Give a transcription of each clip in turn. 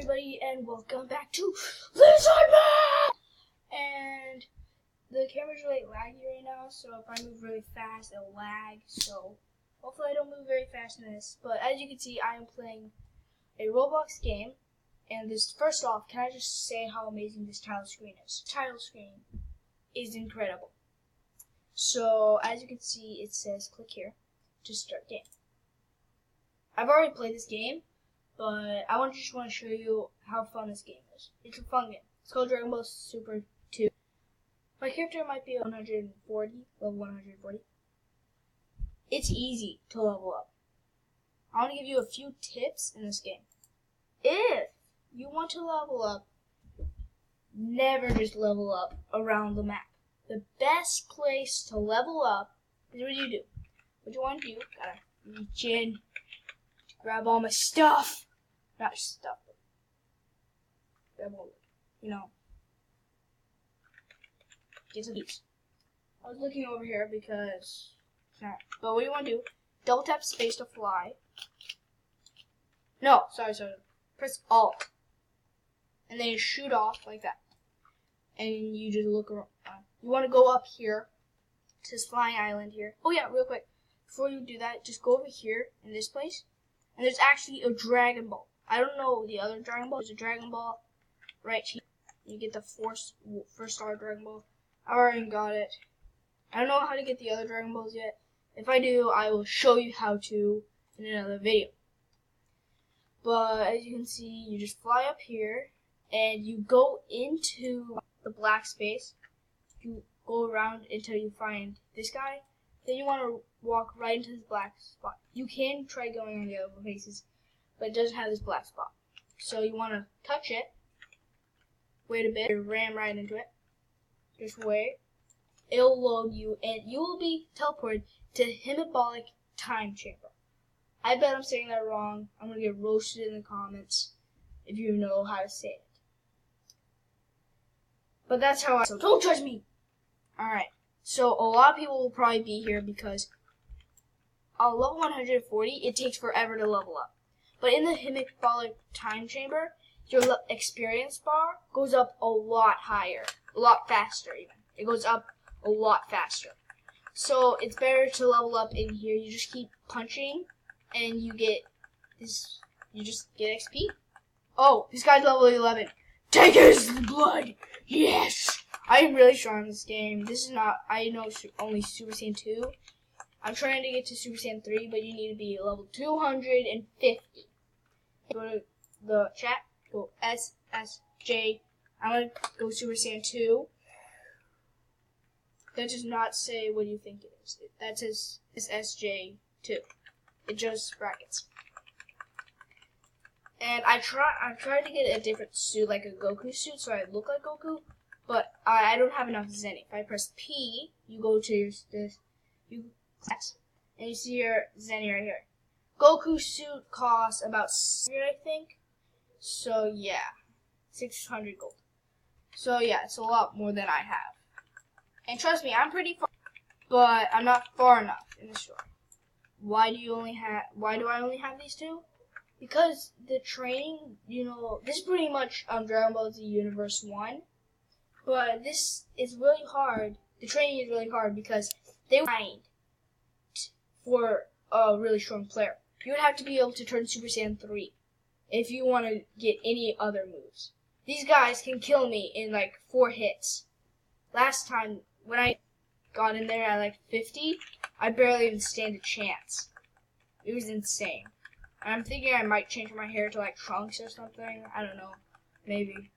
everybody, and welcome back to Lizardman! And the camera's really laggy right now, so if I move really fast, it'll lag. So hopefully I don't move very fast in this. But as you can see, I am playing a Roblox game. And this, first off, can I just say how amazing this title screen is? Title screen is incredible. So as you can see, it says click here to start game. I've already played this game, but I just want to show you how fun this game is. It's a fun game. It's called Dragon Ball Super 2. My character might be level 140. It's easy to level up. I want to give you a few tips in this game. If you want to level up, never just level up around the map. The best place to level up is what you do. What you want to do, gotta reach in, grab all my stuff. Not stuff, but grab all, get some these. I was looking over here because, but what you want to do, double tap space to fly. No, sorry. Press Alt. And then you shoot off like that. And you just look around. You want to go up here to this flying island here. Oh yeah, real quick. Before you do that, just go over here in this place. And there's actually a Dragon Ball. I don't know the other Dragon Ball. There's a Dragon Ball right here. You get the first star Dragon Ball. I already got it. I don't know how to get the other Dragon Balls yet. If I do, I will show you how to in another video. But as you can see, you just fly up here and you go into the black space. You go around until you find this guy. Then you want to walk right into this black spot. You can try going on the other places, but it doesn't have this black spot. So you want to touch it, wait a bit, ram right into it. Just wait. It'll load you, and you will be teleported to Himmabolic Time Chamber. I bet I'm saying that wrong. I'm going to get roasted in the comments if you know how to say it. But that's how so don't judge me! Alright, so a lot of people will probably be here because on level 140, it takes forever to level up. But in the Himmabolic Time Chamber, your experience bar goes up a lot higher, a lot faster even. It goes up a lot faster. So it's better to level up in here. You just keep punching, and you get this. You just get XP. Oh, this guy's level 11. Take his blood. Yes. I am really strong in this game. This is not. I know only Super Saiyan 2. I'm trying to get to Super Saiyan 3, but you need to be level 250. Go to the chat. Go SSJ. I'm gonna go Super Saiyan 2. That does not say what you think it is. That says SSJ2. It just brackets. And I tried to get a different suit, like a Goku suit, so I look like Goku, but I don't have enough Zen. If I press P, you go to your and you see your Zenny right here. Goku suit costs about 600, I think. So yeah, 600 gold. So yeah, it's a lot more than I have. And trust me, I'm pretty far, but I'm not far enough in the story. Why do I only have these two? Because the training, this is pretty much Dragon Ball Z Universe 1. But this is really hard. The training is really hard because they grind for a really strong player. You would have to be able to turn Super Saiyan 3 if you want to get any other moves. These guys can kill me in like 4 hits. Last time, when I got in there at like 50, I barely even stand a chance. It was insane. And I'm thinking I might change my hair to like Trunks or something. I don't know. Maybe.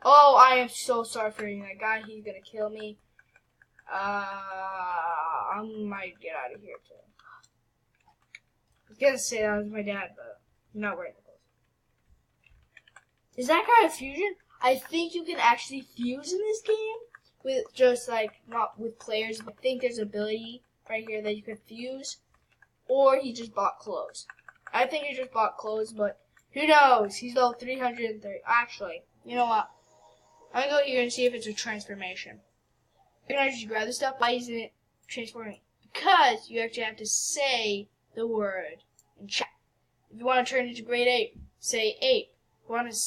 Oh, I am so sorry for that guy. He's gonna kill me. I might get out of here too. I was gonna say that was my dad, but I'm not wearing the clothes. Is that guy a fusion? I think you can actually fuse in this game with just like not with players. But I think there's an ability right here that you can fuse, or he just bought clothes. I think he just bought clothes, but who knows? He's level 330. Actually, you know what? I'm gonna go here and see if it's a transformation. Can I just grab the stuff? Why isn't it transforming? Because you actually have to say the word in chat. If you want to turn into grade 8, say 8. want to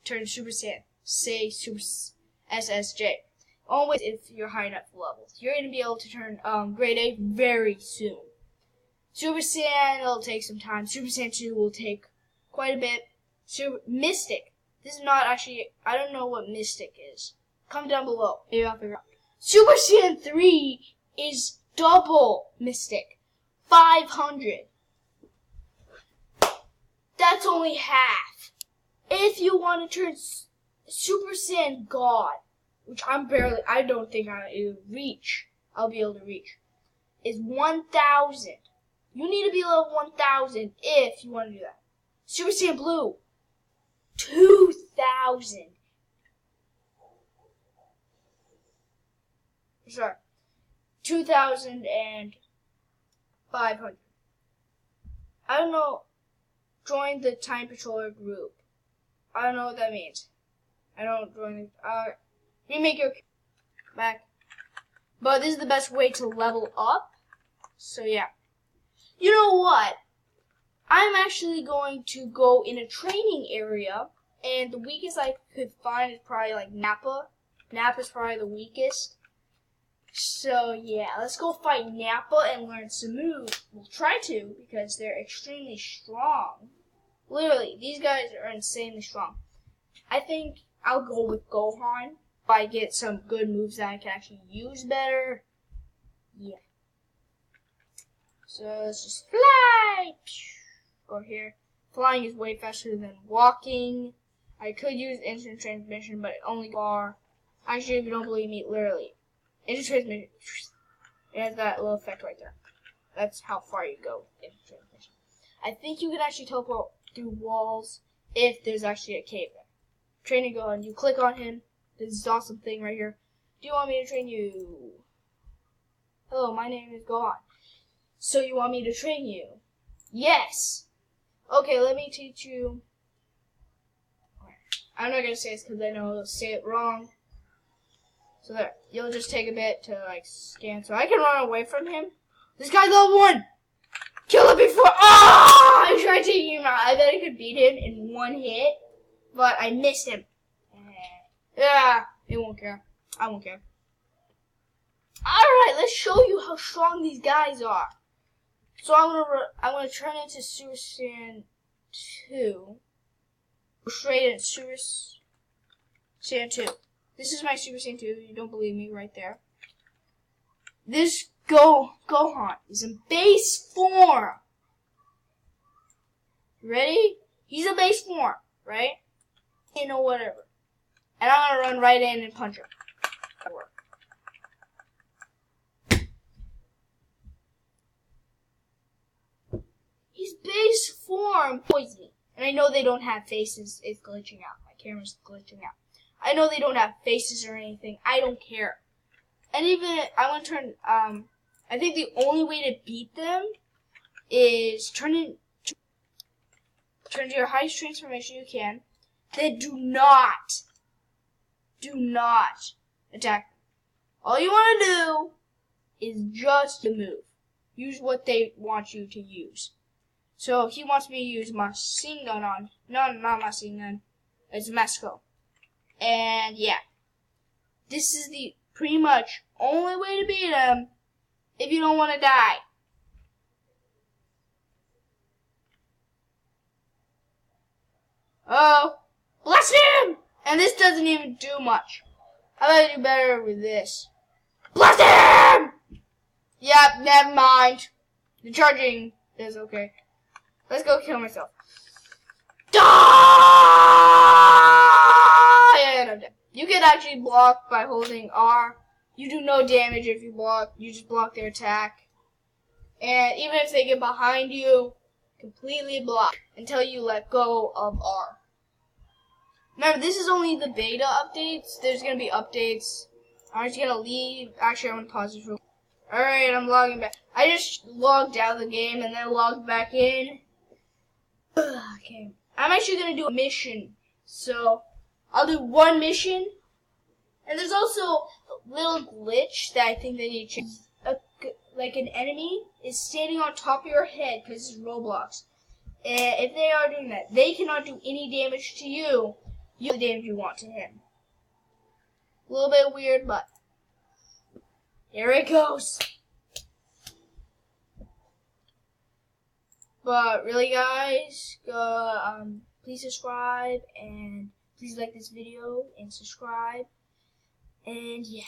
turn Super Saiyan, say Super SSJ. Always if you're high enough levels. You're going to be able to turn Grade A very soon. Super Saiyan, it'll take some time. Super Saiyan 2 will take quite a bit. Mystic. This is not actually, I don't know what Mystic is. Comment down below. Maybe I'll figure out. Super Saiyan 3 is double Mystic. 500. That's only half. If you want to turn Super Saiyan God, which I don't think I'll be able to reach, is 1,000. You need to be level 1,000 if you want to do that. Super Saiyan Blue, 2,000. Sorry, 2,500. I don't know. Join the Time Patroller group. I don't know what that means. I don't join it. Remake your back. But this is the best way to level up. So yeah. You know what? I'm actually going to go in a training area, and the weakest I could find is probably like Nappa. Nappa's probably the weakest. So yeah, let's go fight Nappa and learn some moves. We'll try to, because they're extremely strong. Literally, these guys are insanely strong. I think I'll go with Gohan if I get some good moves that I can actually use better. Yeah. So let's just fly. Go here. Flying is way faster than walking. I could use instant transmission, but only far. Actually, if you don't believe me, literally. Instant transmission. It has that little effect right there. That's how far you go in transmission. I think you can actually teleport through walls if there's actually a cave there. Training Gohan. You click on him. There's this awesome thing right here. Do you want me to train you? Hello, my name is Gohan. So you want me to train you? Yes. Okay, let me teach you. I'm not going to say this because I know I'll say it wrong. So there. You'll just take a bit to like scan. So I can run away from him. This guy's level 1. Kill him before. Oh! I tried taking him out. I bet I could beat him in one hit. But I missed him. Yeah. It won't care. I won't care. Alright, let's show you how strong these guys are. So I'm gonna turn into Super Saiyan 2. Straight in Super Saiyan 2. This is my Super Saiyan 2. You don't believe me right there. This Gohan is in base form. Ready? He's in base form, right? You know, whatever. And I'm gonna run right in and punch him. He's base form. Poison me. And I know they don't have faces. It's glitching out. My camera's glitching out. I know they don't have faces or anything. I don't care. And even, I want to turn, I think the only way to beat them is turn to your highest transformation you can. Then do not attack them. All you want to do is just move. Use what they want you to use. So he wants me to use machine gun on. No, not machine gun. It's Mesco. And yeah. This is the pretty much only way to beat him if you don't want to die. Oh. Bless him! And this doesn't even do much. How about I do better with this? Bless him! Yep, never mind. The charging is okay. Let's go kill myself. Die! And I'm dead. You can actually block by holding R. You do no damage if you block. You just block their attack. And even if they get behind you, completely block until you let go of R. Remember, this is only the beta updates. There's going to be updates. I'm just going to leave. Actually, I'm going to pause this real quick. Alright, I'm logging back. I just logged out of the game and then logged back in. Okay. I'm actually going to do a mission. So, I'll do one mission. And there's also a little glitch that I think they need to change. Like an enemy is standing on top of your head because it's Roblox. If they are doing that, they cannot do any damage to you. You do the damage you want to him. A little bit weird, but here it goes. But really, guys, please subscribe and please like this video and subscribe. And yeah.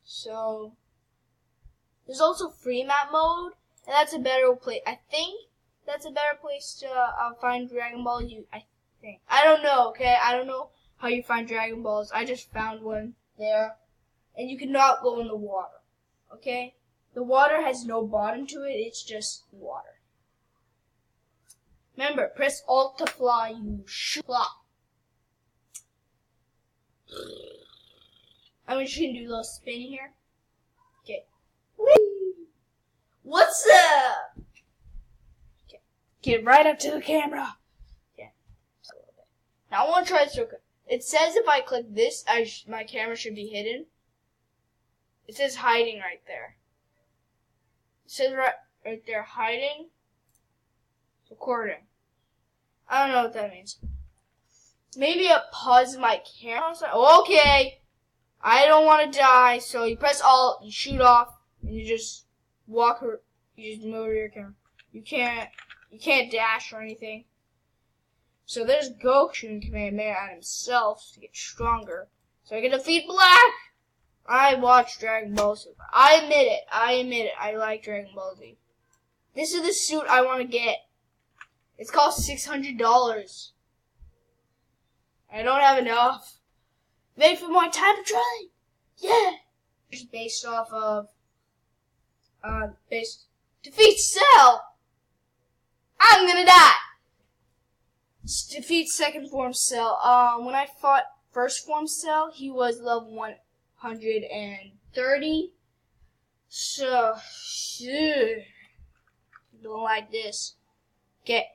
So there's also free map mode, and that's a better place. I think that's a better place to find Dragon Balls. I think. I don't know. Okay, I don't know how you find Dragon Balls. I just found one there, and you cannot go in the water. Okay. The water has no bottom to it, it's just water. Remember, press Alt to fly, you fly. I'm just gonna do a little spin here. Okay. Whee! What's up? Okay. Get right up to the camera. Yeah. Just a little bit. Now I wanna try this real quick. It says if I click this, my camera should be hidden. It says hiding right there. It says right there, hiding, recording. I don't know what that means. Maybe it pauses my camera. Okay, I don't want to die, so you press Alt, you shoot off, and you just walk. You just move your camera. You can't dash or anything. So there's Goku shooting Kamehameha at himself to get stronger, so I can defeat Black. I watch Dragon Ball Super. I admit it. I like Dragon Ball Z. This is the suit I want to get. It's cost $600. I don't have enough. Wait for my time to try. Yeah. It's based off of defeat Cell. I'm gonna die. Defeat second form Cell. When I fought first form Cell, he was level 130. So, don't like this. Okay.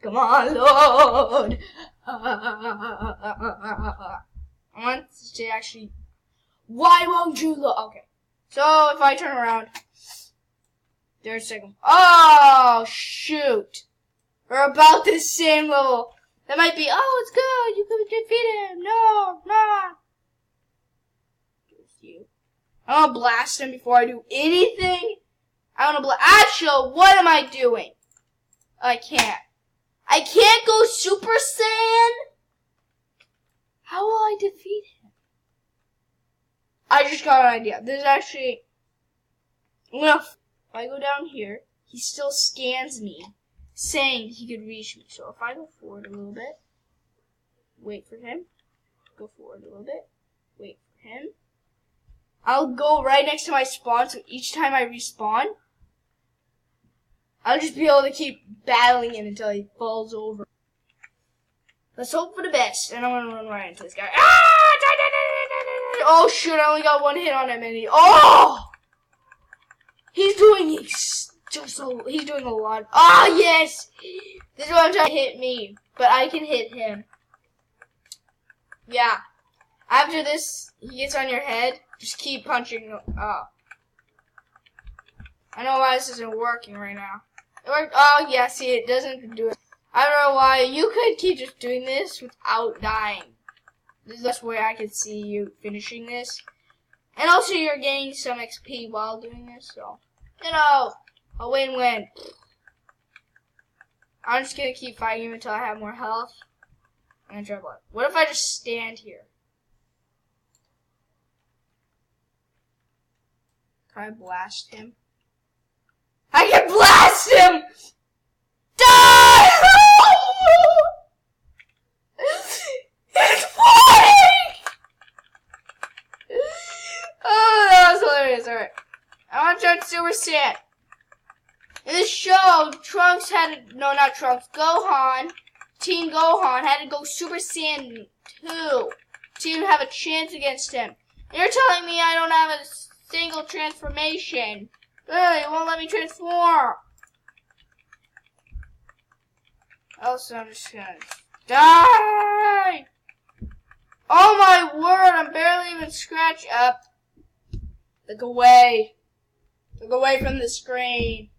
Come on, Lord. I want to actually. Why won't you look? Okay. So if I turn around, there's a second. Oh shoot! We're about the same level. That might be. Oh, it's good. You could defeat him. No, nah. You. I want to blast him before I do anything. I want to blast. Actually, what am I doing? I can't. I can't go Super Saiyan? How will I defeat him? I just got an idea. There's actually... If I go down here, he still scans me, saying he could reach me. So if I go forward a little bit, wait for him, go forward a little bit, wait for him. I'll go right next to my spawn, so each time I respawn, I'll just be able to keep battling him until he falls over. Let's hope for the best. And I'm gonna run right into this guy. Ah! Oh shoot, I only got one hit on him and he... Oh! He's doing a lot. Ah, yes! This is what I'm trying to hit me. But I can hit him. Yeah. After this, he gets on your head. Just keep punching. I know why this isn't working right now. It worked. Oh, yeah, see, it doesn't do it. I don't know why. You could keep just doing this without dying. This is the best way I could see you finishing this. And also, you're gaining some XP while doing this, so, you know, a win-win. I'm just gonna keep fighting him until I have more health. I'm gonna try blood. What if I just stand here? Can I blast him? I can blast him! Die! It's flying! Oh, that was hilarious. Alright. I want to try Super Saiyan. In this show, Trunks had to, no, not Trunks, Gohan, Team Gohan had to go Super Saiyan 2 to even have a chance against him. And you're telling me I don't have a single transformation. Ugh, it won't let me transform. Also, I'm just gonna die. Oh my word, I'm barely even scratched up. Look away. Look away from the screen.